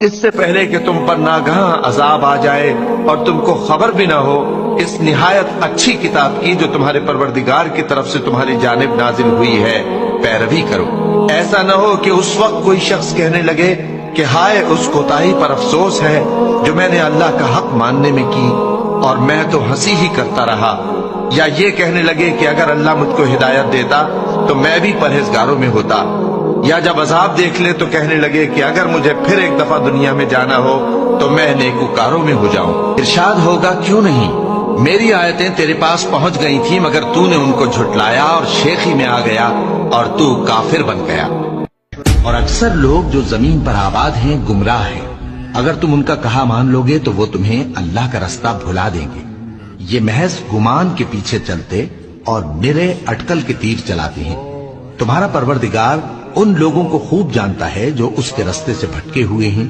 اس سے پہلے کہ تم پر ناگہاں عذاب آ جائے اور تم کو خبر بھی نہ ہو اس نہایت اچھی کتاب کی جو تمہارے پروردگار کی طرف سے تمہاری جانب نازل ہوئی ہے پیروی کرو۔ ایسا نہ ہو کہ اس وقت کوئی شخص کہنے لگے کہ ہائے اس کوتاہی پر افسوس ہے جو میں نے اللہ کا حق ماننے میں کی اور میں تو ہنسی ہی کرتا رہا، یا یہ کہنے لگے کہ اگر اللہ مجھ کو ہدایت دیتا تو میں بھی پرہیزگاروں میں ہوتا، یا جب عذاب دیکھ لے تو کہنے لگے کہ اگر مجھے پھر ایک دفعہ دنیا میں جانا ہو تو میں نیکوکاروں میں ہو جاؤں۔ ارشاد ہوگا کیوں نہیں، میری آیتیں تیرے پاس پہنچ گئی تھیں مگر تو نے ان کو جھٹلایا اور شیخی میں آ گیا اور تو کافر بن گیا۔ اور اکثر لوگ جو زمین پر آباد ہیں گمراہ ہیں، اگر تم ان کا کہا مان لوگے تو وہ تمہیں اللہ کا رستہ بھلا دیں گے، یہ محض گمان کے پیچھے چلتے اور نرے اٹکل کے تیر چلاتے ہیں۔ تمہارا پروردگار ان لوگوں کو خوب جانتا ہے جو اس کے رستے سے بھٹکے ہوئے ہیں۔